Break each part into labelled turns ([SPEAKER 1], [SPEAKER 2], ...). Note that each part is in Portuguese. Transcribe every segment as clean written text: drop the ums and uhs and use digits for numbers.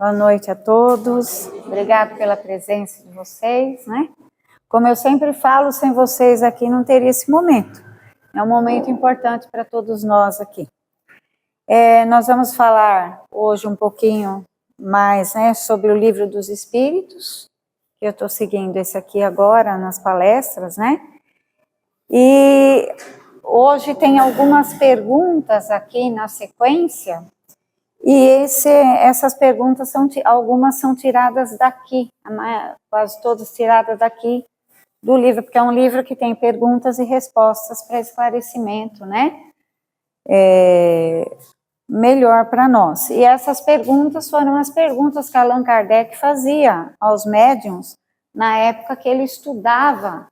[SPEAKER 1] Boa noite a todos. Obrigado pela presença de vocês, né? Como eu sempre falo, sem vocês aqui não teria esse momento. É um momento importante para todos nós aqui. Nós vamos falar hoje um pouquinho mais, né, sobre o Livro dos Espíritos, que eu estou seguindo esse aqui agora nas palestras, né? E hoje tem algumas perguntas aqui na sequência. E essas perguntas, algumas são tiradas daqui, quase todas tiradas daqui do livro, porque é um livro que tem perguntas e respostas para esclarecimento, né? Melhor para nós. E essas perguntas foram as perguntas que Allan Kardec fazia aos médiuns na época que ele estudava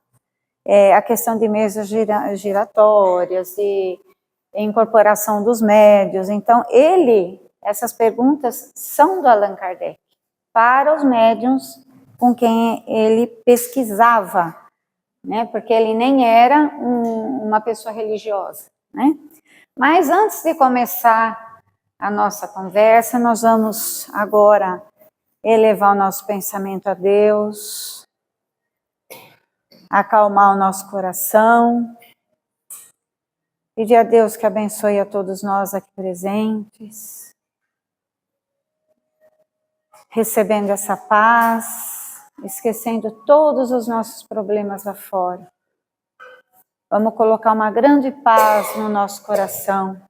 [SPEAKER 1] a questão de mesas giratórias e incorporação dos médiuns. Então, essas perguntas são do Allan Kardec, para os médiuns com quem ele pesquisava, né? Porque ele nem era uma pessoa religiosa, né? Mas antes de começar a nossa conversa, nós vamos agora elevar o nosso pensamento a Deus, acalmar o nosso coração, pedir a Deus que abençoe a todos nós aqui presentes, recebendo essa paz, esquecendo todos os nossos problemas lá fora. Vamos colocar uma grande paz no nosso coração.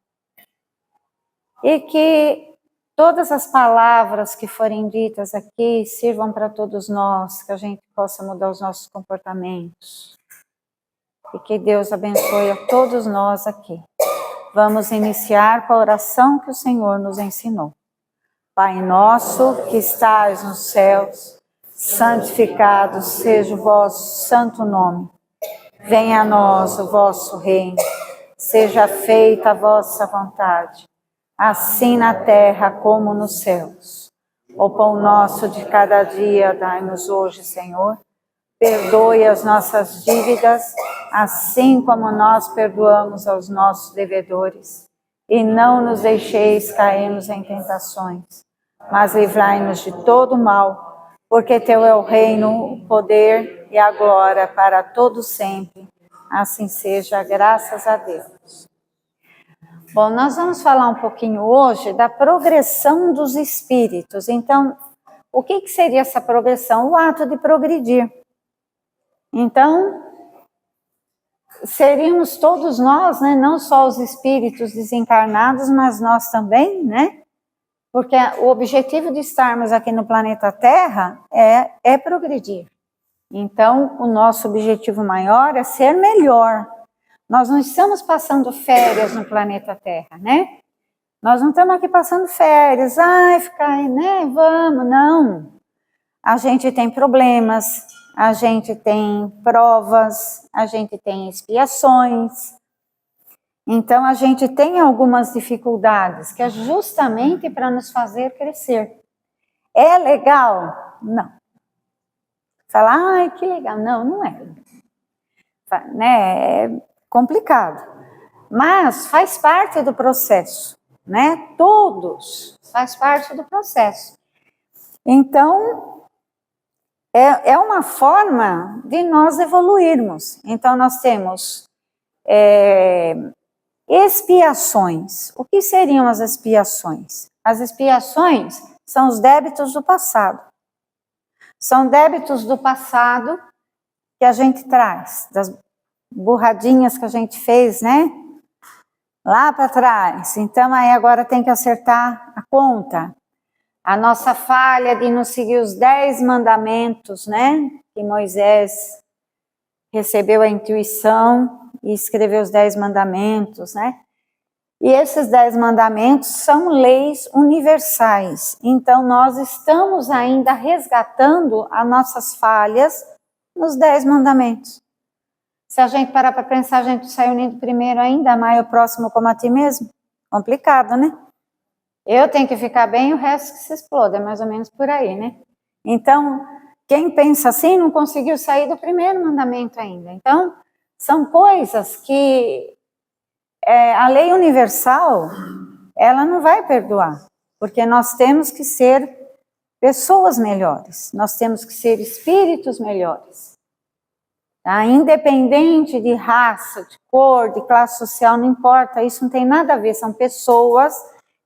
[SPEAKER 1] E que todas as palavras que forem ditas aqui sirvam para todos nós, que a gente possa mudar os nossos comportamentos. E que Deus abençoe a todos nós aqui. Vamos iniciar com a oração que o Senhor nos ensinou. Pai nosso que estais nos céus, santificado seja o vosso santo nome. Venha a nós o vosso reino, seja feita a vossa vontade, assim na terra como nos céus. O pão nosso de cada dia dai-nos hoje, Senhor. Perdoe as nossas dívidas, assim como nós perdoamos aos nossos devedores. E não nos deixeis cairmos em tentações, mas livrai-nos de todo mal, porque teu é o reino, o poder e a glória para todo sempre. Assim seja, graças a Deus. Bom, nós vamos falar um pouquinho hoje da progressão dos espíritos. Então, o que seria essa progressão? O ato de progredir. Então, seríamos todos nós, né? Não só os espíritos desencarnados, mas nós também, né? Porque o objetivo de estarmos aqui no planeta Terra é progredir. Então, o nosso objetivo maior é ser melhor. Nós não estamos passando férias no planeta Terra, né? Nós não estamos aqui passando férias, ficar, né? Vamos, não. A gente tem problemas, a gente tem provas, a gente tem expiações. Então, a gente tem algumas dificuldades, que é justamente para nos fazer crescer. É legal? Não. Falar, que legal. Não, não é. Né? É complicado. Mas faz parte do processo, né? Todos faz parte do processo. Então, é uma forma de nós evoluirmos. Então, nós temos expiações. O que seriam as expiações? As expiações são os débitos do passado. São débitos do passado que a gente traz, das burradinhas que a gente fez, né? Lá para trás. Então, aí agora tem que acertar a conta. A nossa falha de não seguir os 10 mandamentos, né? Que Moisés recebeu a intuição e escreveu os 10 mandamentos, né? E esses 10 mandamentos são leis universais. Então, nós estamos ainda resgatando as nossas falhas nos 10 mandamentos. Se a gente parar para pensar, a gente saiu nem do primeiro ainda, amar o próximo como a ti mesmo. Complicado, né? Eu tenho que ficar bem, o resto que se exploda, é mais ou menos por aí, né? Então, quem pensa assim não conseguiu sair do primeiro mandamento ainda. Então, são coisas que a lei universal, ela não vai perdoar, porque nós temos que ser pessoas melhores. Nós temos que ser espíritos melhores. Tá? Independente de raça, de cor, de classe social, não importa, isso não tem nada a ver, são pessoas,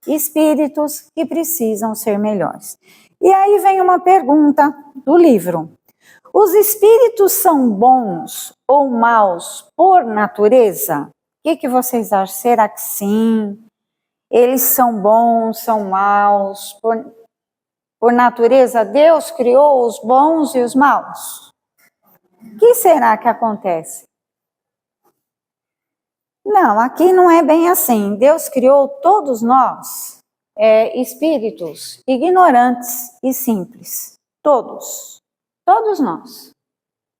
[SPEAKER 1] espíritos que precisam ser melhores. E aí vem uma pergunta do livro. Os espíritos são bons ou maus por natureza? O que vocês acham? Será que sim? Eles são bons, são maus? Por natureza, Deus criou os bons e os maus? O que será que acontece? Não, aqui não é bem assim. Deus criou todos nós, espíritos ignorantes e simples. Todos nós,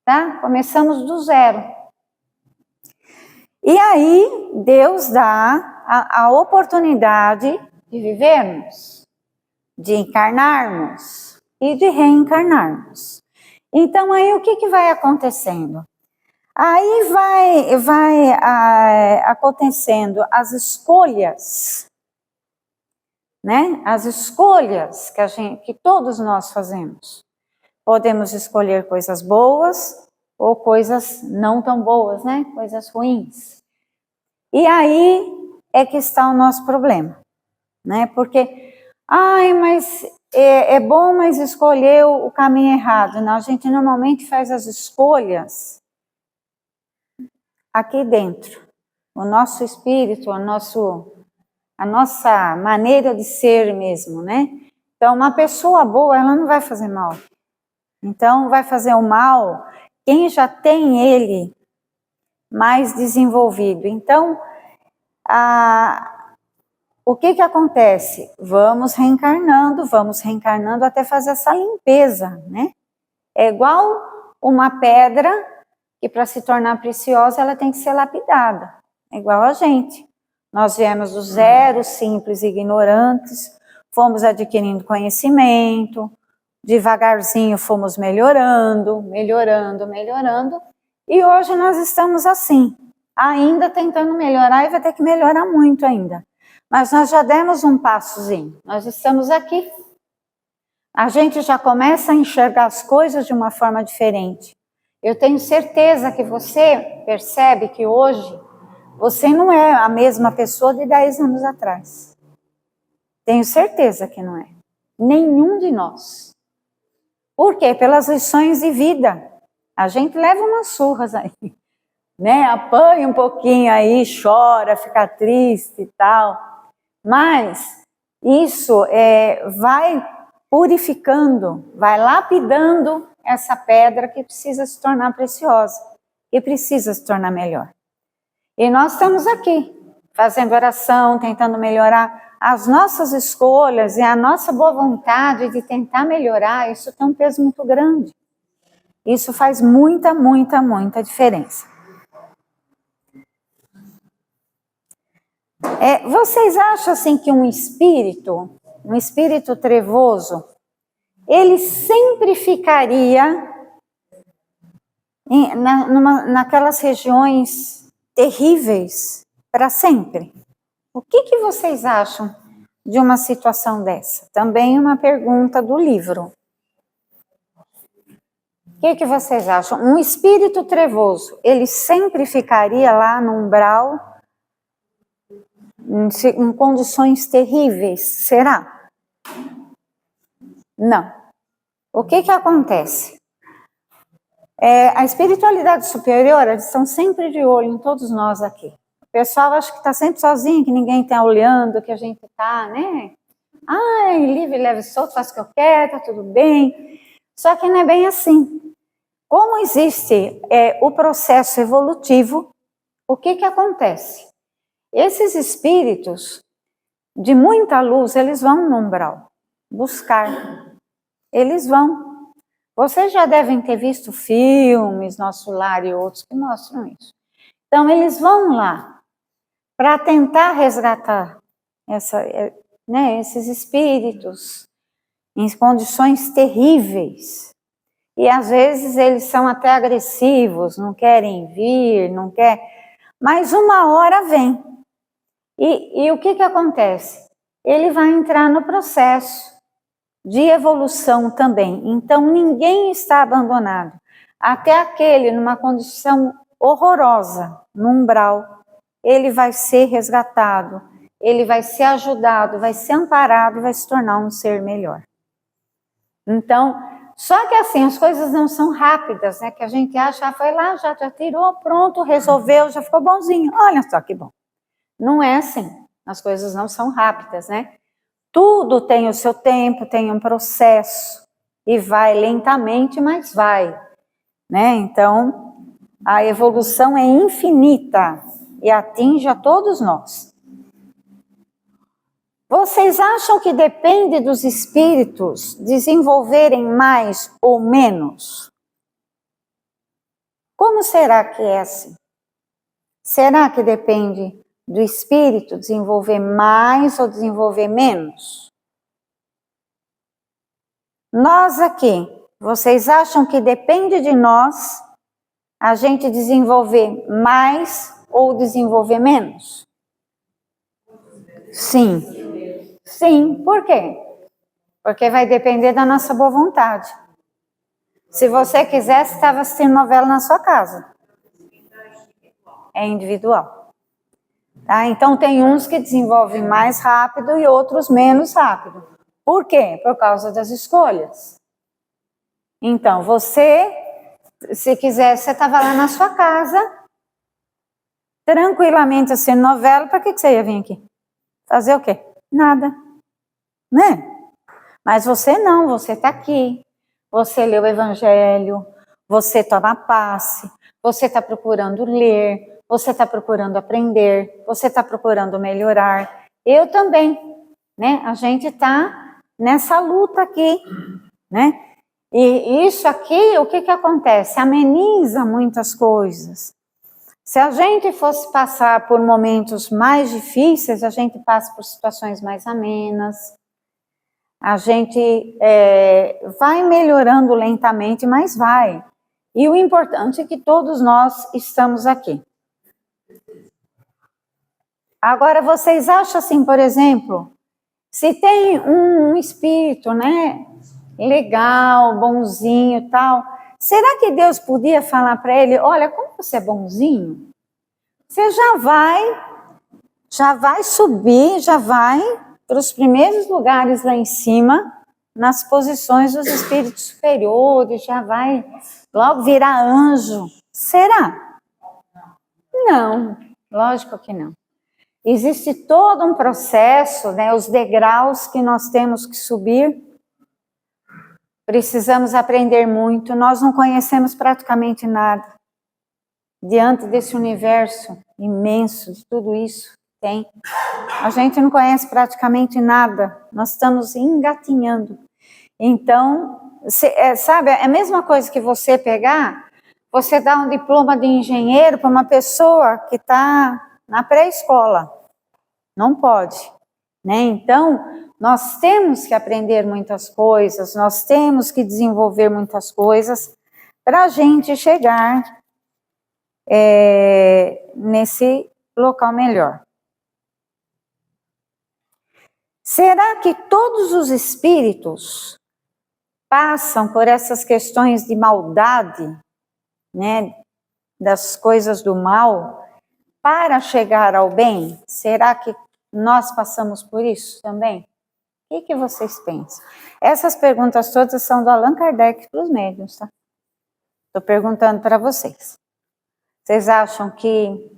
[SPEAKER 1] tá? Começamos do zero. E aí, Deus dá a oportunidade de vivermos, de encarnarmos e de reencarnarmos. Então, aí o que vai acontecendo? Aí vai acontecendo as escolhas, né? As escolhas que todos nós fazemos. Podemos escolher coisas boas ou coisas não tão boas, né? Coisas ruins. E aí é que está o nosso problema, né? Porque, mas é bom, mas escolheu o caminho errado. Não, a gente normalmente faz as escolhas aqui dentro. O nosso espírito, a nossa maneira de ser mesmo, né? Então, uma pessoa boa, ela não vai fazer mal. Então, vai fazer o mal quem já tem ele mais desenvolvido. Então, o que acontece? Vamos reencarnando até fazer essa limpeza, né? É igual uma pedra que para se tornar preciosa, ela tem que ser lapidada. É igual a gente. Nós viemos do zero, simples e ignorantes, fomos adquirindo conhecimento, devagarzinho fomos melhorando, e hoje nós estamos assim, ainda tentando melhorar e vai ter que melhorar muito ainda. Mas nós já demos um passozinho, nós estamos aqui. A gente já começa a enxergar as coisas de uma forma diferente. Eu tenho certeza que você percebe que hoje você não é a mesma pessoa de 10 anos atrás. Tenho certeza que não é. Nenhum de nós. Por quê? Pelas lições de vida. A gente leva umas surras aí, né? Apanha um pouquinho aí, chora, fica triste e tal. Mas isso vai purificando, vai lapidando essa pedra que precisa se tornar preciosa, que precisa se tornar melhor. E nós estamos aqui, fazendo oração, tentando melhorar as nossas escolhas e a nossa boa vontade de tentar melhorar, isso tem um peso muito grande. Isso faz muita, muita, muita diferença. Vocês acham assim que um espírito trevoso, ele sempre ficaria naquelas regiões terríveis para sempre? O que vocês acham de uma situação dessa? Também uma pergunta do livro. O que vocês acham? Um espírito trevoso, ele sempre ficaria lá no umbral, em condições terríveis? Será? Não. O que acontece? A espiritualidade superior, eles estão sempre de olho em todos nós aqui. O pessoal acha que está sempre sozinho, que ninguém está olhando, que a gente está, né? Livre, leve, solto, faço o que eu quero, está tudo bem. Só que não é bem assim. Como existe o processo evolutivo, o que acontece? Esses espíritos de muita luz, eles vão no umbral buscar. Eles vão. Vocês já devem ter visto filmes, Nosso Lar e outros que mostram isso. Então, eles vão lá para tentar resgatar esses espíritos em condições terríveis. E às vezes eles são até agressivos, não querem vir, mas uma hora vem. E o que acontece? Ele vai entrar no processo de evolução também. Então, ninguém está abandonado. Até aquele numa condição horrorosa, no umbral, ele vai ser resgatado, ele vai ser ajudado, vai ser amparado e vai se tornar um ser melhor. Então, só que assim, as coisas não são rápidas, né? Que a gente acha, foi lá, já tirou, pronto, resolveu, já ficou bonzinho. Olha só que bom. Não é assim, as coisas não são rápidas, né? Tudo tem o seu tempo, tem um processo, e vai lentamente, mas vai, né? Então, a evolução é infinita e atinge a todos nós. Vocês acham que depende dos espíritos desenvolverem mais ou menos? Como será que é assim? Será que depende do espírito desenvolver mais ou desenvolver menos? Nós aqui, vocês acham que depende de nós a gente desenvolver mais ou desenvolver menos? Sim. Sim, por quê? Porque vai depender da nossa boa vontade. Se você quisesse, estava assistindo novela na sua casa. É individual. Tá? Então, tem uns que desenvolvem mais rápido e outros menos rápido. Por quê? Por causa das escolhas. Então, você, se quisesse, você estava lá na sua casa, tranquilamente assistindo novela, para que você ia vir aqui? Fazer o quê? Nada. Né? Mas você não, você está aqui. Você lê o Evangelho, você toma passe, você está procurando ler, você está procurando aprender, você está procurando melhorar. Eu também, né? A gente está nessa luta aqui, né? E isso aqui, o que acontece? Ameniza muitas coisas. Se a gente fosse passar por momentos mais difíceis, a gente passa por situações mais amenas. A gente vai melhorando lentamente, mas vai. E o importante é que todos nós estamos aqui. Agora, vocês acham assim, por exemplo, se tem um espírito, né, legal, bonzinho e tal, será que Deus podia falar para ele, olha, como você é bonzinho, você já vai subir, já vai para os primeiros lugares lá em cima, nas posições dos espíritos superiores, já vai logo virar anjo. Será? Não, lógico que não. Existe todo um processo, né, os degraus que nós temos que subir. Precisamos aprender muito, nós não conhecemos praticamente nada. Diante desse universo imenso, de tudo isso que tem, a gente não conhece praticamente nada, nós estamos engatinhando. Então, sabe, é a mesma coisa que você pegar, você dá um diploma de engenheiro para uma pessoa que está na pré-escola. Não pode, né? Então, nós temos que aprender muitas coisas, nós temos que desenvolver muitas coisas para a gente chegar nesse local melhor. Será que todos os espíritos passam por essas questões de maldade, né, das coisas do mal, para chegar ao bem? Será que nós passamos por isso também? O que vocês pensam? Essas perguntas todas são do Allan Kardec para os médiuns, tá? Estou perguntando para vocês. Vocês acham que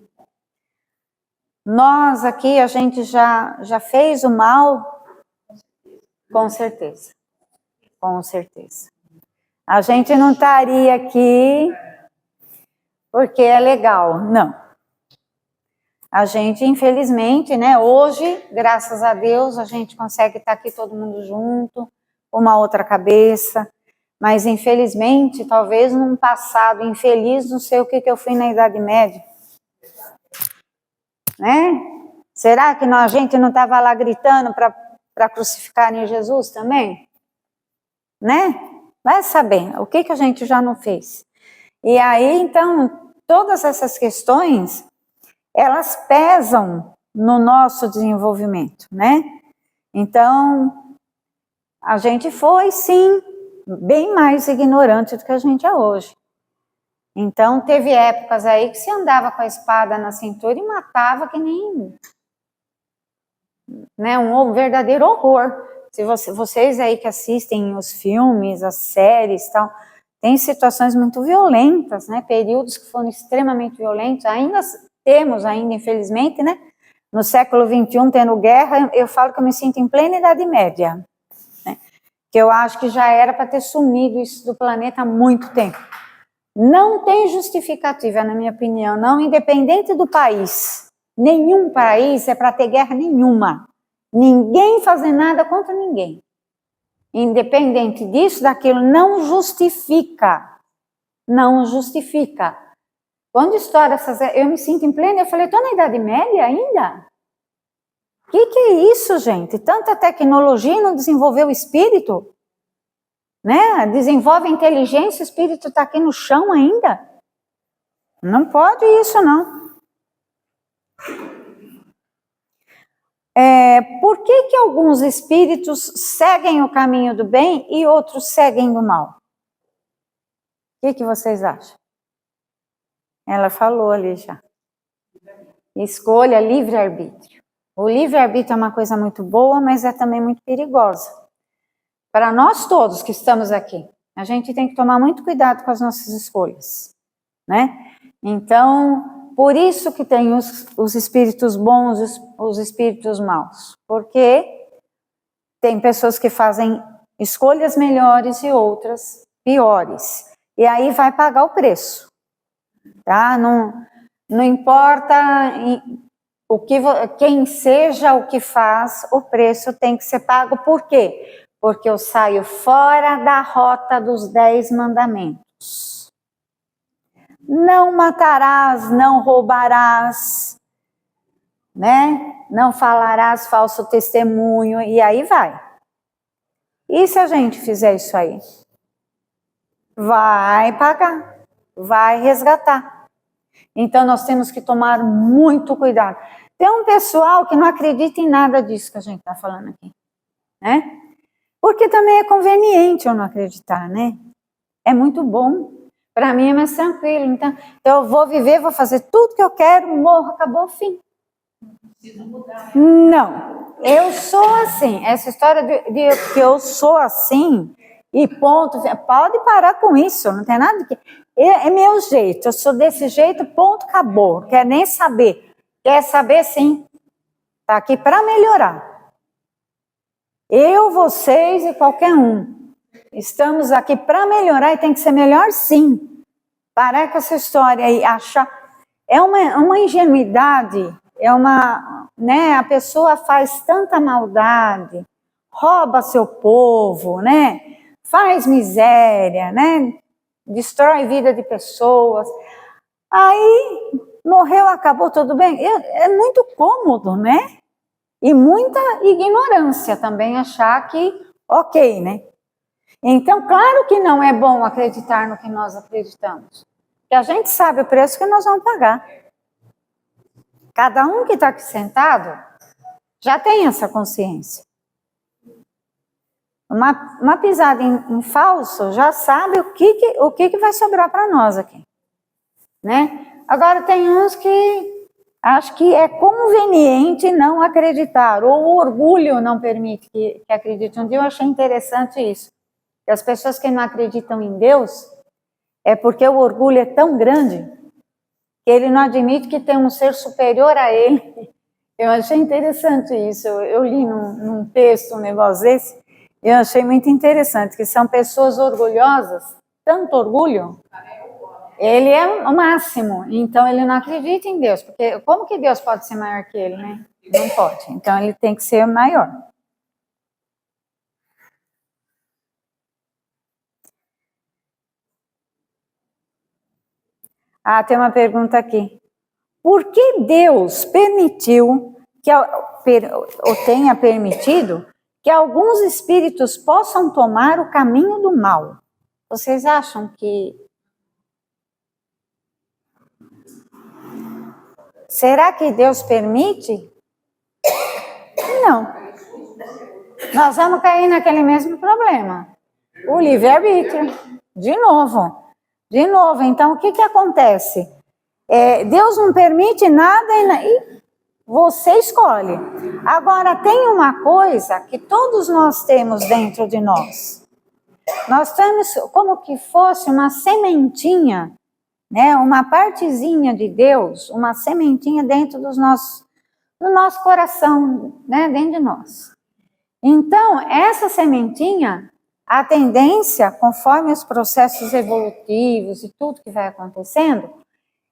[SPEAKER 1] nós aqui, a gente já fez o mal? Com certeza. Com certeza. A gente não estaria aqui porque é legal, não. A gente, infelizmente, né, hoje, graças a Deus, a gente consegue estar aqui todo mundo junto, uma outra cabeça, mas infelizmente, talvez num passado infeliz, não sei o que eu fui na Idade Média, né? Será que a gente não estava lá gritando para crucificarem Jesus também? Né? Vai saber o que a gente já não fez. E aí, então, todas essas questões, elas pesam no nosso desenvolvimento, né? Então, a gente foi, sim, bem mais ignorante do que a gente é hoje. Então, teve épocas aí que se andava com a espada na cintura e matava que nem, né, um verdadeiro horror. Se vocês aí que assistem os filmes, as séries e tal, tem situações muito violentas, né, períodos que foram extremamente violentos, ainda temos, infelizmente, né, no século XXI, tendo guerra, eu falo que eu me sinto em plena Idade Média, né, que eu acho que já era para ter sumido isso do planeta há muito tempo. Não tem justificativa, na minha opinião, não, independente do país. Nenhum país é para ter guerra nenhuma. Ninguém fazer nada contra ninguém. Independente disso, daquilo, não justifica. Não justifica. Quando estoura essas... Eu me sinto em plena, eu falei, estou na Idade Média ainda? O que é isso, gente? Tanta tecnologia e não desenvolveu o espírito? Né? Desenvolve a inteligência, o espírito está aqui no chão ainda? Não pode isso, não. Por que alguns espíritos seguem o caminho do bem e outros seguem do mal? O que vocês acham? Ela falou ali já. Escolha, livre-arbítrio. O livre-arbítrio é uma coisa muito boa, mas é também muito perigosa. Para nós todos que estamos aqui, a gente tem que tomar muito cuidado com as nossas escolhas, né? Então, por isso que tem os espíritos bons, os espíritos maus. Porque tem pessoas que fazem escolhas melhores e outras piores. E aí vai pagar o preço, tá? Não importa quem seja o que faz, o preço tem que ser pago. Por quê? Porque eu saio fora da rota dos 10 mandamentos. Não matarás, não roubarás, né? Não falarás falso testemunho, e aí vai. E se a gente fizer isso aí? Vai pagar, vai resgatar. Então nós temos que tomar muito cuidado. Tem um pessoal que não acredita em nada disso que a gente está falando aqui, né? Porque também é conveniente eu não acreditar, né? É muito bom. Para mim é mais tranquilo. Então eu vou viver, vou fazer tudo que eu quero, morro, acabou o fim. Não, eu sou assim. Essa história de que eu sou assim e ponto, pode parar com isso, não tem nada que... É meu jeito, eu sou desse jeito, ponto, acabou. Não quer nem saber. Quer saber, sim. Está aqui para melhorar. Eu, vocês e qualquer um. Estamos aqui para melhorar e tem que ser melhor, sim. Parar com essa história aí, achar... É uma ingenuidade, né? A pessoa faz tanta maldade, rouba seu povo, né? Faz miséria, né? Destrói vida de pessoas. Aí morreu, acabou, tudo bem. É muito cômodo, né? E muita ignorância também achar que ok, né? Então, claro que não é bom acreditar no que nós acreditamos. Porque a gente sabe o preço que nós vamos pagar. Cada um que está aqui sentado já tem essa consciência. Uma pisada em falso já sabe o que vai sobrar para nós aqui, né? Agora tem uns que acho que é conveniente não acreditar, ou o orgulho não permite que acredite. Um dia eu achei interessante isso, que as pessoas que não acreditam em Deus é porque o orgulho é tão grande que ele não admite que tem um ser superior a ele. Eu achei interessante isso, eu li num texto um negócio desse, e eu achei muito interessante, que são pessoas orgulhosas, tanto orgulho, ele é o máximo, então ele não acredita em Deus, porque como que Deus pode ser maior que ele, né? Não pode, então ele tem que ser maior. Ah, tem uma pergunta aqui. Por que Deus permitiu, ou tenha permitido, que alguns espíritos possam tomar o caminho do mal? Vocês acham que... Será que Deus permite? Não. nós vamos cair naquele mesmo problema. O livre-arbítrio. De novo. Então, o que acontece? Deus não permite nada e você escolhe. Agora, tem uma coisa que todos nós temos dentro de nós. Nós temos como que fosse uma sementinha, né? Uma partezinha de Deus, uma sementinha dentro do nosso coração, né? Dentro de nós. Então, essa sementinha, a tendência, conforme os processos evolutivos e tudo que vai acontecendo,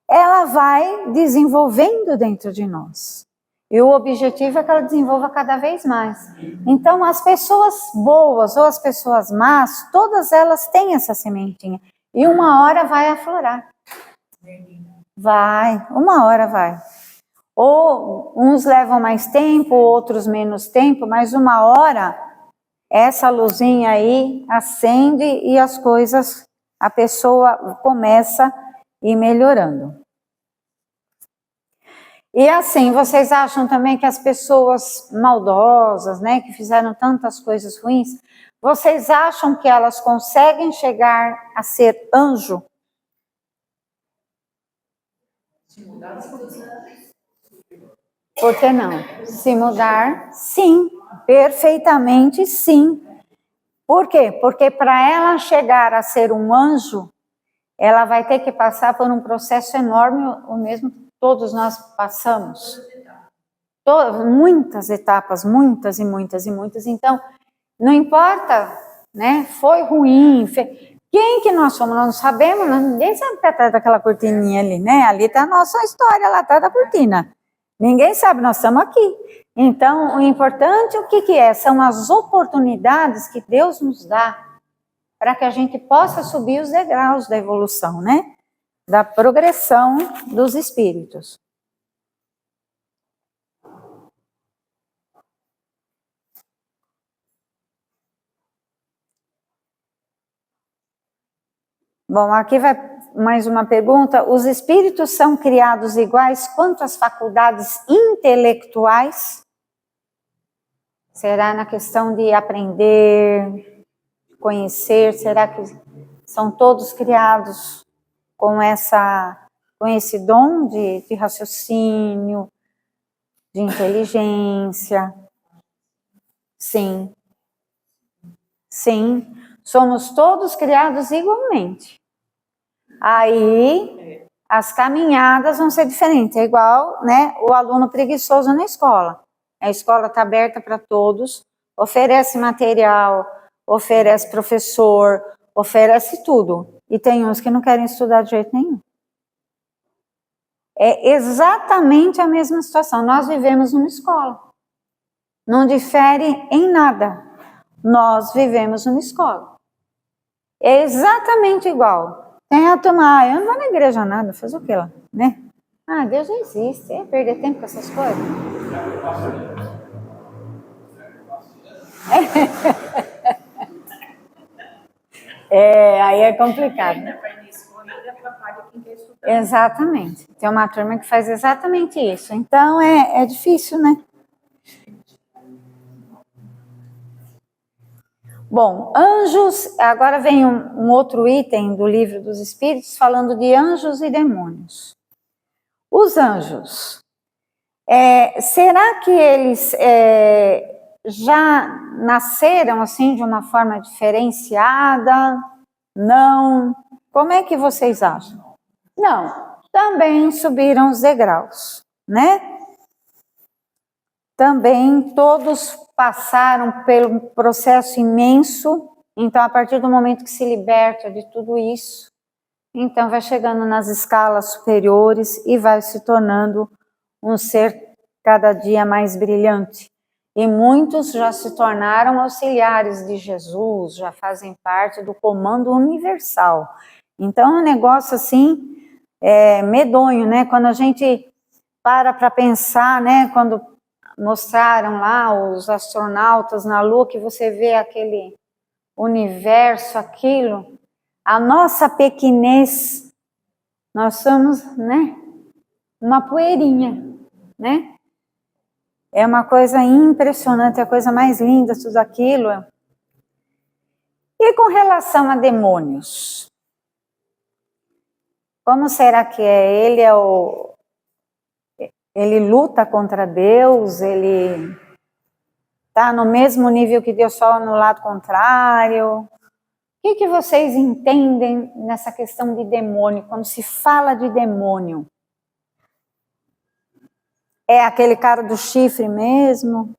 [SPEAKER 1] ela vai desenvolvendo dentro de nós. E o objetivo é que ela desenvolva cada vez mais. Então, as pessoas boas ou as pessoas más, todas elas têm essa sementinha. E uma hora vai aflorar. Vai, uma hora vai. Ou uns levam mais tempo, outros menos tempo, mas uma hora essa luzinha aí acende e as coisas, a pessoa começa a ir melhorando. E assim, vocês acham também que as pessoas maldosas, né, que fizeram tantas coisas ruins, vocês acham que elas conseguem chegar a ser anjo? Por que não? Se mudar, sim, perfeitamente sim. Por quê? Porque para ela chegar a ser um anjo, ela vai ter que passar por um processo enorme, o mesmo que todos nós passamos. Muitas etapas, muitas e muitas e muitas. Então, não importa, né? Foi ruim. Quem que nós somos? Nós não sabemos, ninguém sabe o que é atrás daquela cortininha ali, né? Ali está a nossa história, lá atrás da cortina. Ninguém sabe, nós estamos aqui. Então, o importante, o que é? São as oportunidades que Deus nos dá para que a gente possa subir os degraus da evolução, né? Da progressão dos espíritos. Bom, aqui vai mais uma pergunta. Os espíritos são criados iguais quanto às faculdades intelectuais? Será na questão de aprender, conhecer? Será que são todos criados com esse dom de raciocínio, de inteligência? Sim. Sim. Somos todos criados igualmente. Aí, as caminhadas vão ser diferentes. É igual, né, o aluno preguiçoso na escola. A escola está aberta para todos, oferece material, oferece professor, oferece tudo. E tem uns que não querem estudar de jeito nenhum. É exatamente a mesma situação. Nós vivemos numa escola. Não difere em nada. Nós vivemos numa escola. É exatamente igual. Tem a turma, eu não vou na igreja nada, faz o que lá, né? Deus não existe, perder tempo com essas coisas. Aí é complicado. Exatamente. Tem uma turma que faz exatamente isso. Então é difícil, né? Bom, anjos, agora vem um outro item do Livro dos Espíritos falando de anjos e demônios. Os anjos, será que eles já nasceram assim de uma forma diferenciada? Não? Como é que vocês acham? Não, também subiram os degraus, né? Também todos passaram pelo processo imenso, então a partir do momento que se liberta de tudo isso, então vai chegando nas escalas superiores e vai se tornando um ser cada dia mais brilhante. E muitos já se tornaram auxiliares de Jesus, já fazem parte do comando universal. Então é um negócio assim, medonho, né? Quando a gente para pensar, né? Quando mostraram lá os astronautas na Lua, que você vê aquele universo, aquilo, a nossa pequenez, nós somos, né, uma poeirinha, né? É uma coisa impressionante, é a coisa mais linda, tudo aquilo. E com relação a demônios? Como será que é? Ele luta contra Deus? Ele está no mesmo nível que Deus, só no lado contrário? O que vocês entendem nessa questão de demônio, quando se fala de demônio? É aquele cara do chifre mesmo?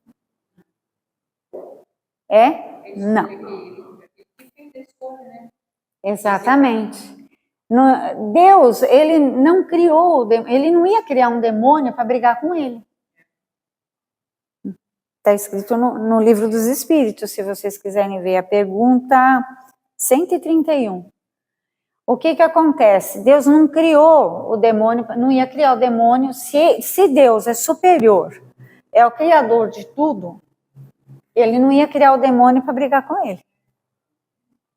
[SPEAKER 1] É? Não. Exatamente. Deus, ele não criou, ele não ia criar um demônio para brigar com ele. Está escrito no livro dos Espíritos, se vocês quiserem ver a pergunta 131. O que acontece? Deus não criou o demônio, não ia criar o demônio. Se Deus é superior, é o criador de tudo, ele não ia criar o demônio para brigar com ele.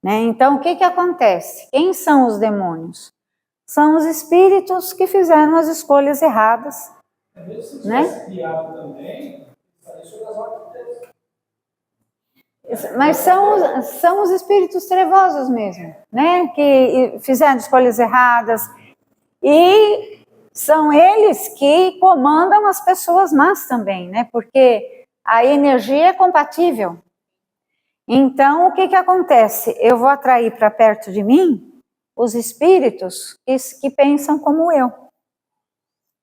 [SPEAKER 1] Né? Então, o que acontece? Quem são os demônios? São os espíritos que fizeram as escolhas erradas.
[SPEAKER 2] Mesmo se
[SPEAKER 1] né?
[SPEAKER 2] tivesse criado também, estaria sobre as ordens de Deus.
[SPEAKER 1] Mas são os espíritos trevosos mesmo, né? Que fizeram escolhas erradas. E são eles que comandam as pessoas más também, né? Porque a energia é compatível. Então, o que acontece? Eu vou atrair para perto de mim os espíritos que pensam como eu,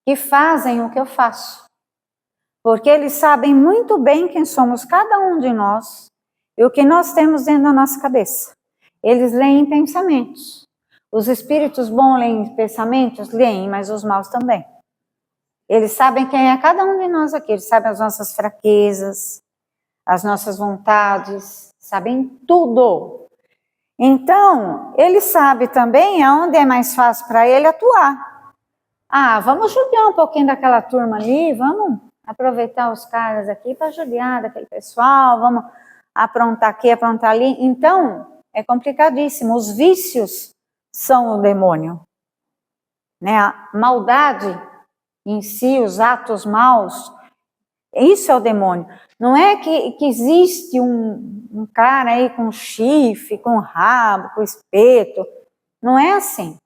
[SPEAKER 1] que fazem o que eu faço. Porque eles sabem muito bem quem somos cada um de nós e o que nós temos dentro da nossa cabeça. Eles leem pensamentos. Os espíritos bons leem pensamentos? Leem, mas os maus também. Eles sabem quem é cada um de nós aqui, eles sabem as nossas fraquezas, as nossas vontades, sabem tudo. Então, ele sabe também aonde é mais fácil para ele atuar. Ah, vamos judiar um pouquinho daquela turma ali, vamos aproveitar os caras aqui para judiar daquele pessoal, vamos aprontar aqui, aprontar ali. Então, é complicadíssimo. Os vícios são o demônio. Né? A maldade em si, os atos maus, isso é o demônio. Não é que existe um cara aí com chifre, com rabo, com espeto. Não é assim.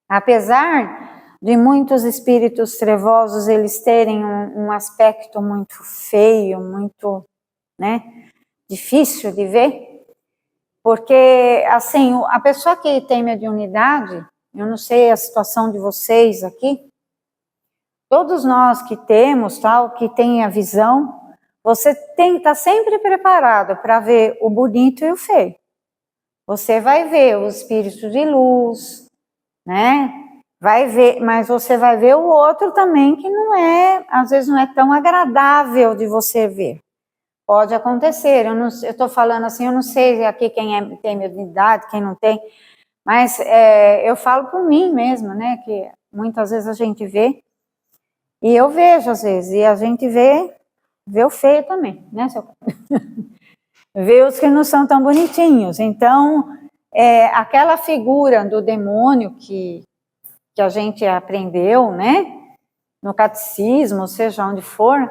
[SPEAKER 1] Apesar de muitos espíritos trevosos eles terem um aspecto muito feio, muito, né, difícil de ver, porque assim, a pessoa que tem mediunidade, eu não sei a situação de vocês aqui, todos nós que temos, tal, que tem a visão, você tem que estar sempre preparado para ver o bonito e o feio. Você vai ver o espírito de luz, né? Vai ver, mas você vai ver o outro também que não é, às vezes não é tão agradável de você ver. Pode acontecer, eu estou falando assim, eu não sei aqui quem tem mediunidade, quem não tem, mas eu falo por mim mesma, né? Que muitas vezes a gente vê, e eu vejo às vezes, e a gente vê o feio também, né? Vê os que não são tão bonitinhos. Então, aquela figura do demônio que a gente aprendeu, né? No catecismo, seja onde for,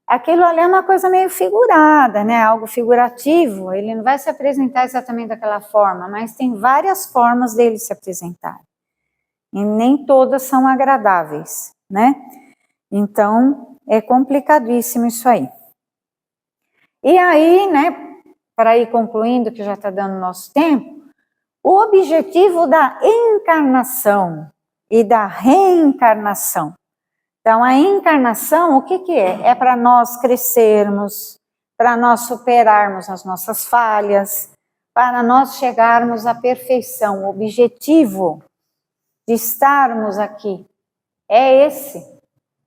[SPEAKER 1] aquilo ali é uma coisa meio figurada, né? Algo figurativo. Ele não vai se apresentar exatamente daquela forma, mas tem várias formas dele se apresentar. E nem todas são agradáveis, né? Então, é complicadíssimo isso aí. E aí, né, para ir concluindo, que já está dando nosso tempo, o objetivo da encarnação e da reencarnação. Então, a encarnação, o que é? É para nós crescermos, para nós superarmos as nossas falhas, para nós chegarmos à perfeição. O objetivo de estarmos aqui é esse.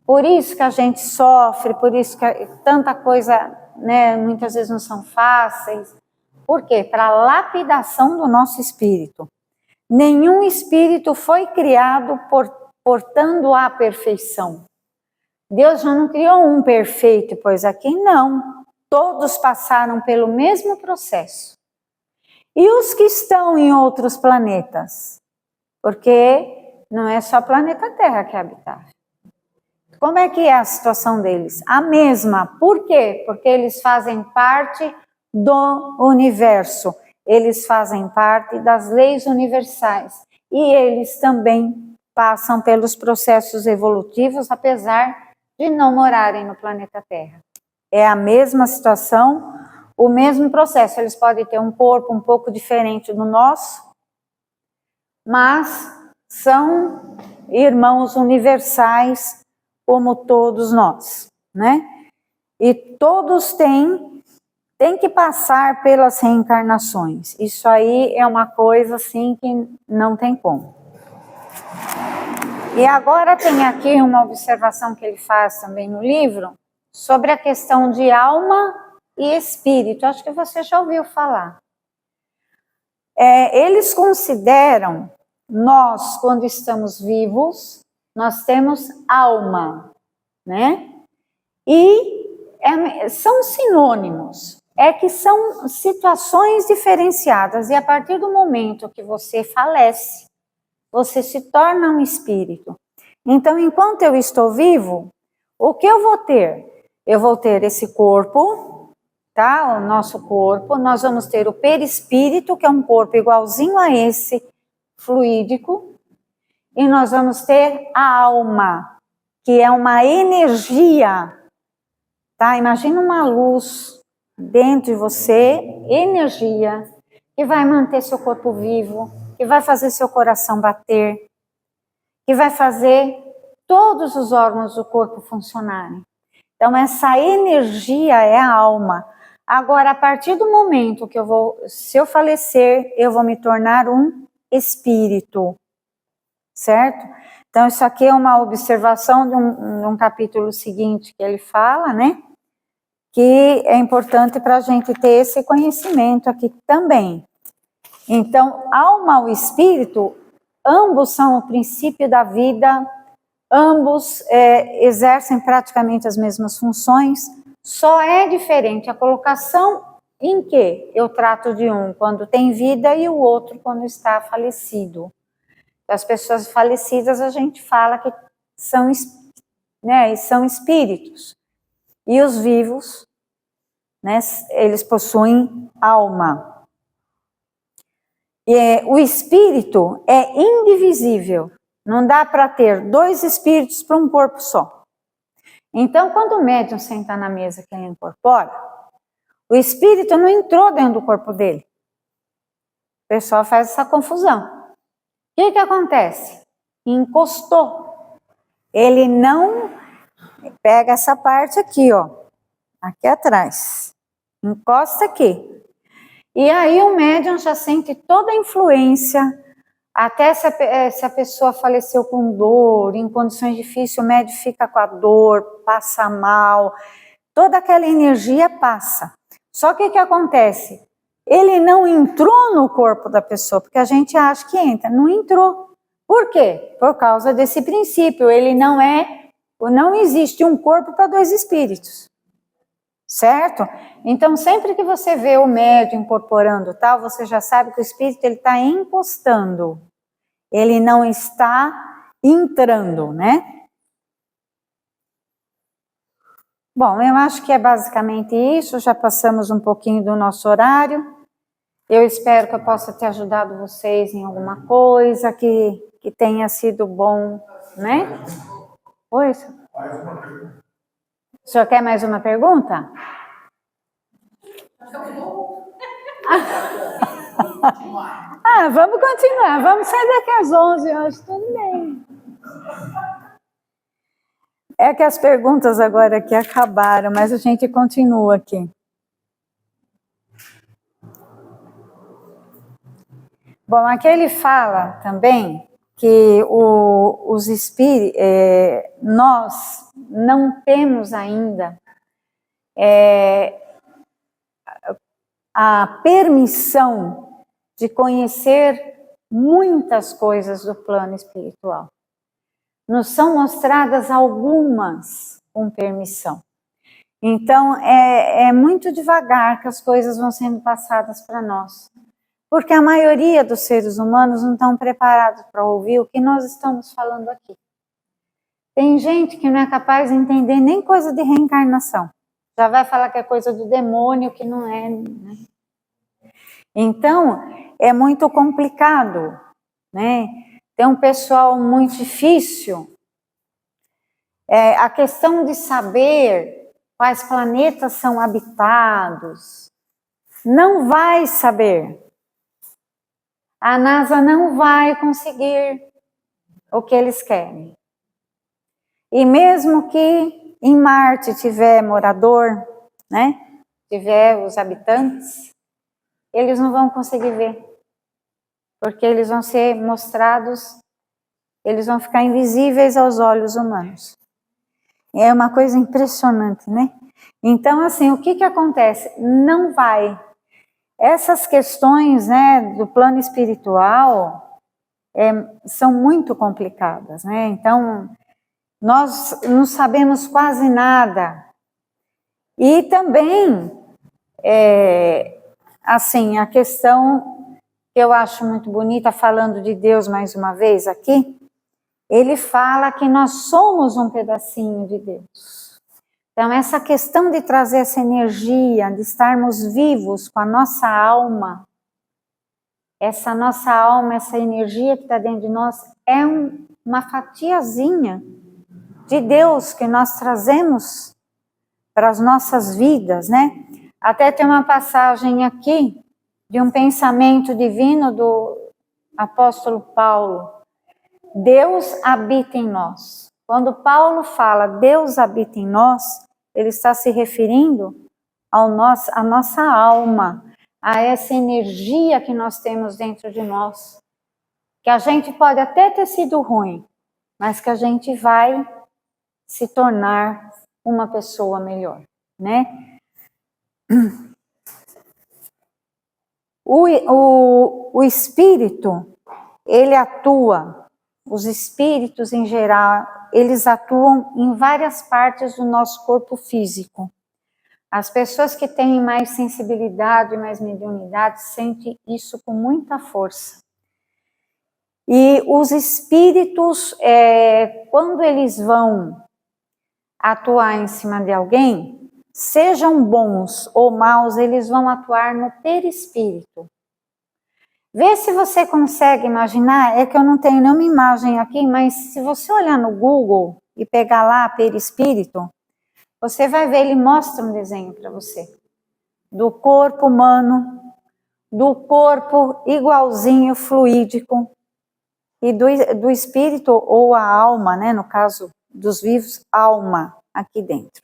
[SPEAKER 1] Por isso que a gente sofre, por isso que tanta coisa, né, muitas vezes não são fáceis. Por quê? Para a lapidação do nosso espírito. Nenhum espírito foi criado portando a perfeição. Deus já não criou um perfeito, pois aqui não. Todos passaram pelo mesmo processo. E os que estão em outros planetas? Porque não é só planeta Terra que é habitável. como é que é a situação deles? A mesma. Por quê? Porque eles fazem parte do universo. Eles fazem parte das leis universais. E eles também passam pelos processos evolutivos, apesar de não morarem no planeta Terra. É a mesma situação, o mesmo processo. Eles podem ter um corpo um pouco diferente do nosso, mas são irmãos universais como todos nós, né? E todos têm que passar pelas reencarnações. Isso aí é uma coisa assim que não tem como. E agora tem aqui uma observação que ele faz também no livro sobre a questão de alma e espírito. Acho que você já ouviu falar. Eles consideram nós, quando estamos vivos, nós temos alma, né? E são sinônimos. É que são situações diferenciadas. E a partir do momento que você falece, você se torna um espírito. Então, enquanto eu estou vivo, o que eu vou ter? Eu vou ter esse corpo, tá? O nosso corpo. Nós vamos ter o perispírito, que é um corpo igualzinho a esse, fluídico. E nós vamos ter a alma, que é uma energia, tá? Imagina uma luz dentro de você, energia, que vai manter seu corpo vivo, que vai fazer seu coração bater, que vai fazer todos os órgãos do corpo funcionarem. Então, essa energia é a alma. Agora, a partir do momento que se eu falecer, eu vou me tornar um espírito, certo? Então, isso aqui é uma observação de um capítulo seguinte que ele fala, né? Que é importante para a gente ter esse conhecimento aqui também. Então, alma e espírito, ambos são o princípio da vida, ambos exercem praticamente as mesmas funções, só é diferente a colocação em que eu trato de um quando tem vida e o outro quando está falecido. As pessoas falecidas a gente fala que são, né, são espíritos, e os vivos, né, eles possuem alma. E o espírito é indivisível. Não dá para ter dois espíritos para um corpo só. Então, quando o médium senta na mesa que ele incorpora, o espírito não entrou dentro do corpo dele. O pessoal faz essa confusão. O que acontece? Encostou. Ele não pega essa parte aqui, ó, aqui atrás. Encosta aqui. E aí o médium já sente toda a influência, até se a pessoa faleceu com dor, em condições difíceis, o médium fica com a dor, passa mal, toda aquela energia passa. Só que o que acontece? Ele não entrou no corpo da pessoa, porque a gente acha que entra, não entrou. Por quê? Por causa desse princípio, não existe um corpo para dois espíritos. Certo? Então, sempre que você vê o médium incorporando tal, você já sabe que o espírito está encostando. Ele não está entrando, né? Bom, eu acho que é basicamente isso. Já passamos um pouquinho do nosso horário. Eu espero que eu possa ter ajudado vocês em alguma coisa, que tenha sido bom, né? Oi? O senhor quer mais uma pergunta? Vamos continuar. Vamos sair daqui às 11 horas, tudo bem. É que as perguntas agora aqui acabaram, mas a gente continua aqui. Bom, aqui ele fala também que os espíritos, nós não temos ainda a permissão de conhecer muitas coisas do plano espiritual. Nos são mostradas algumas com permissão. Então, é muito devagar que as coisas vão sendo passadas para nós. Porque a maioria dos seres humanos não estão preparados para ouvir o que nós estamos falando aqui. Tem gente que não é capaz de entender nem coisa de reencarnação. Já vai falar que é coisa do demônio, que não é, né? Então, é muito complicado, né? Tem um pessoal muito difícil. A questão de saber quais planetas são habitados, não vai saber. A NASA não vai conseguir o que eles querem. E mesmo que em Marte tiver morador, né? Tiver os habitantes, eles não vão conseguir ver. Porque eles vão ser mostrados, eles vão ficar invisíveis aos olhos humanos. É uma coisa impressionante, né? Então, assim, o que acontece? Não vai. Essas questões, né, do plano espiritual são muito complicadas, né? Então, nós não sabemos quase nada. E também, assim, a questão que eu acho muito bonita, falando de Deus mais uma vez aqui, ele fala que nós somos um pedacinho de Deus. Então, essa questão de trazer essa energia, de estarmos vivos com a nossa alma, essa energia que está dentro de nós, é uma fatiazinha de Deus que nós trazemos para as nossas vidas, né? Até tem uma passagem aqui de um pensamento divino do apóstolo Paulo. Deus habita em nós. Quando Paulo fala Deus habita em nós, ele está se referindo à nossa alma, a essa energia que nós temos dentro de nós, que a gente pode até ter sido ruim, mas que a gente vai se tornar uma pessoa melhor, né? O espírito, ele atua, os espíritos em geral, eles atuam em várias partes do nosso corpo físico. As pessoas que têm mais sensibilidade, mais mediunidade, sentem isso com muita força. E os espíritos, quando eles vão atuar em cima de alguém, sejam bons ou maus, eles vão atuar no perispírito. Vê se você consegue imaginar, é que eu não tenho nenhuma imagem aqui, mas se você olhar no Google e pegar lá perispírito, você vai ver, ele mostra um desenho para você, do corpo humano, do corpo igualzinho, fluídico, e do espírito ou a alma, né, no caso dos vivos, alma aqui dentro.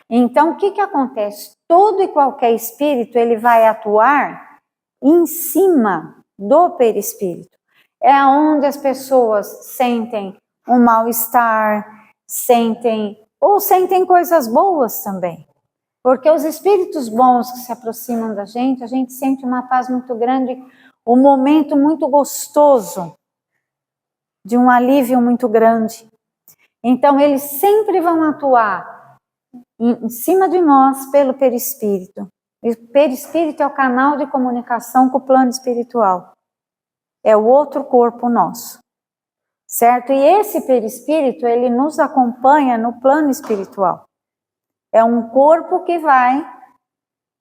[SPEAKER 1] Então, o que acontece? Todo e qualquer espírito, ele vai atuar em cima do perispírito. É onde as pessoas sentem um mal-estar, sentem coisas boas também. Porque os espíritos bons que se aproximam da gente, a gente sente uma paz muito grande, um momento muito gostoso, de um alívio muito grande. Então, eles sempre vão atuar em cima de nós pelo perispírito. O perispírito é o canal de comunicação com o plano espiritual. É o outro corpo nosso. Certo? E esse perispírito, ele nos acompanha no plano espiritual. É um corpo que vai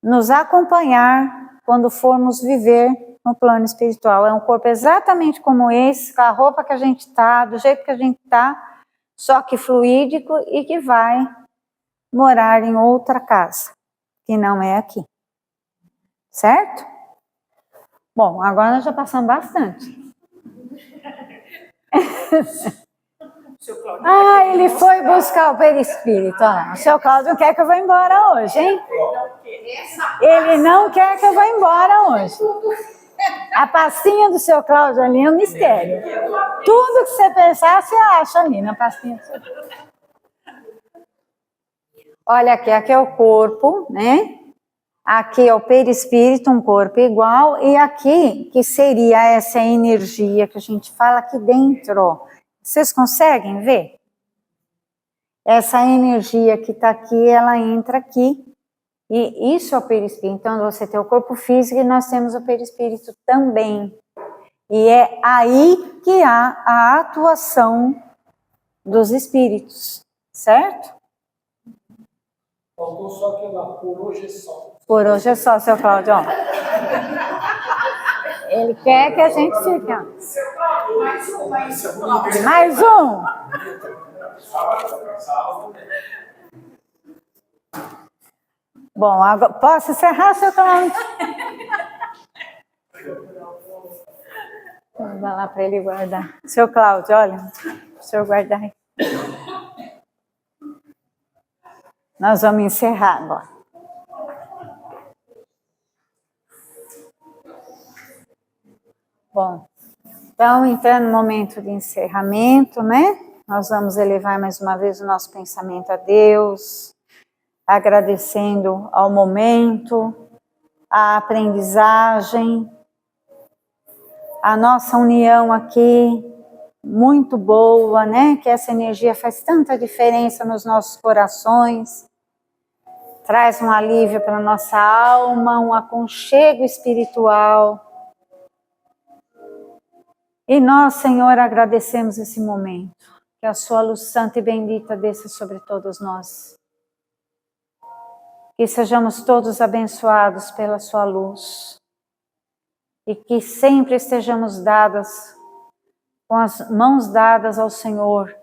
[SPEAKER 1] nos acompanhar quando formos viver no plano espiritual. É um corpo exatamente como esse, com a roupa que a gente está, do jeito que a gente está, só que fluídico e que vai morar em outra casa, que não é aqui. Certo? Bom, agora nós já passamos bastante. Ele foi buscar o perispírito. O seu Cláudio quer que eu vá embora hoje, hein? Ele não quer que eu vá embora hoje. A pastinha do seu Cláudio ali é um mistério. Tudo que você pensar, você acha ali na pastinha do seu Cláudio. Olha aqui é o corpo, né? Aqui é o perispírito, um corpo igual. E aqui, que seria essa energia que a gente fala aqui dentro. Vocês conseguem ver? Essa energia que está aqui, ela entra aqui. E isso é o perispírito. Então, você tem o corpo físico e nós temos o perispírito também. E é aí que há a atuação dos espíritos, certo?
[SPEAKER 2] Faltou só aquela por hoje é só.
[SPEAKER 1] Por hoje é só, seu Cláudio. Ó. Ele quer que a gente fique. Ó. Mais um. Bom, agora, posso encerrar, seu Cláudio? Vamos lá para ele guardar. Seu Cláudio, olha, o senhor guardar aí. Nós vamos encerrar agora. Bom, então, entrando no momento de encerramento, né? Nós vamos elevar mais uma vez o nosso pensamento a Deus, agradecendo ao momento, a aprendizagem, a nossa união aqui, muito boa, né? Que essa energia faz tanta diferença nos nossos corações, traz um alívio para a nossa alma, um aconchego espiritual. E nós, Senhor, agradecemos esse momento, que a sua luz santa e bendita desça sobre todos nós. Que sejamos todos abençoados pela sua luz. E que sempre estejamos com as mãos dadas ao Senhor,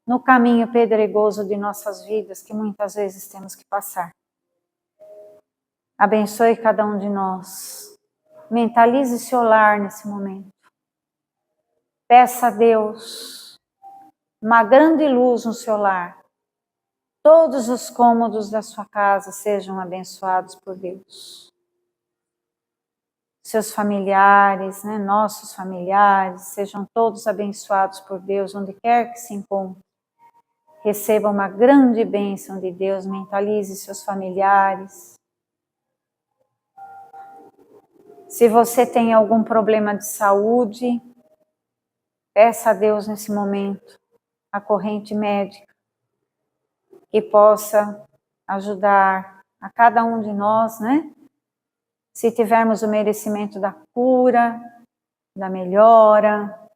[SPEAKER 1] no caminho pedregoso de nossas vidas, que muitas vezes temos que passar. Abençoe cada um de nós. Mentalize esse lar nesse momento. Peça a Deus uma grande luz no seu lar. Todos os cômodos da sua casa sejam abençoados por Deus. Seus familiares, né, nossos familiares, sejam todos abençoados por Deus, onde quer que se encontrem. Receba uma grande bênção de Deus, mentalize seus familiares. Se você tem algum problema de saúde, peça a Deus nesse momento a corrente médica que possa ajudar a cada um de nós, né? Se tivermos o merecimento da cura, da melhora,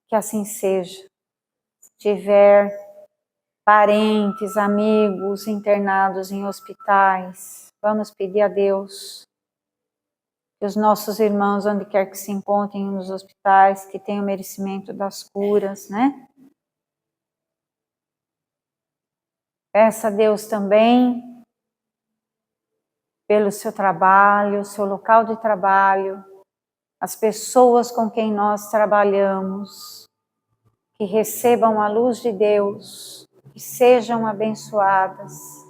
[SPEAKER 1] que assim seja. Se tiver parentes, amigos internados em hospitais, vamos pedir a Deus que os nossos irmãos, onde quer que se encontrem nos hospitais, que tenham merecimento das curas, né? Peça a Deus também pelo seu trabalho, seu local de trabalho, as pessoas com quem nós trabalhamos, que recebam a luz de Deus, que sejam abençoadas,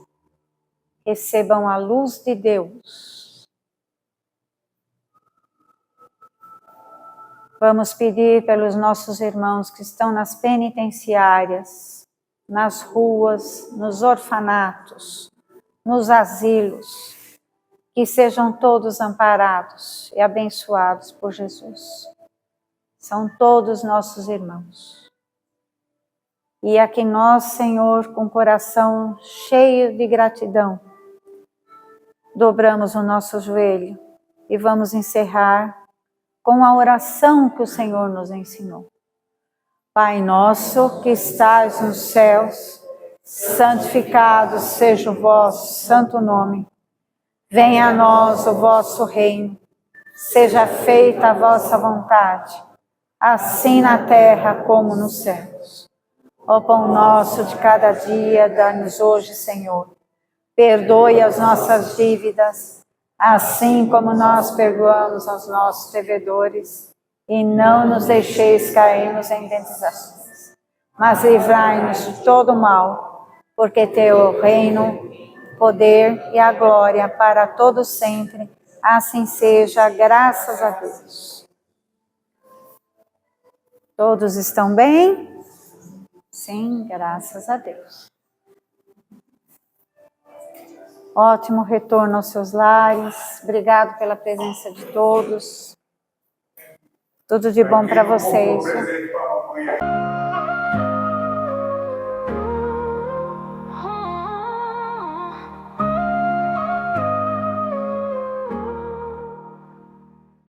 [SPEAKER 1] recebam a luz de Deus. Vamos pedir pelos nossos irmãos que estão nas penitenciárias, nas ruas, nos orfanatos, nos asilos, que sejam todos amparados e abençoados por Jesus. São todos nossos irmãos. E a que nós, Senhor, com o coração cheio de gratidão, dobramos o nosso joelho e vamos encerrar com a oração que o Senhor nos ensinou. Pai nosso que estais nos céus, santificado seja o vosso santo nome. Venha a nós o vosso reino, seja feita a vossa vontade, assim na terra como nos céus. O pão nosso de cada dia, dá-nos hoje, Senhor. Perdoe as nossas dívidas, assim como nós perdoamos aos nossos devedores, e não nos deixeis cairmos em tentações, mas livrai-nos de todo mal, porque teu é o reino, poder e a glória para todo sempre. Assim seja, graças a Deus. Todos estão bem? Sim, graças a Deus. Ótimo retorno aos seus lares. Obrigado pela presença de todos. Tudo de bom para vocês.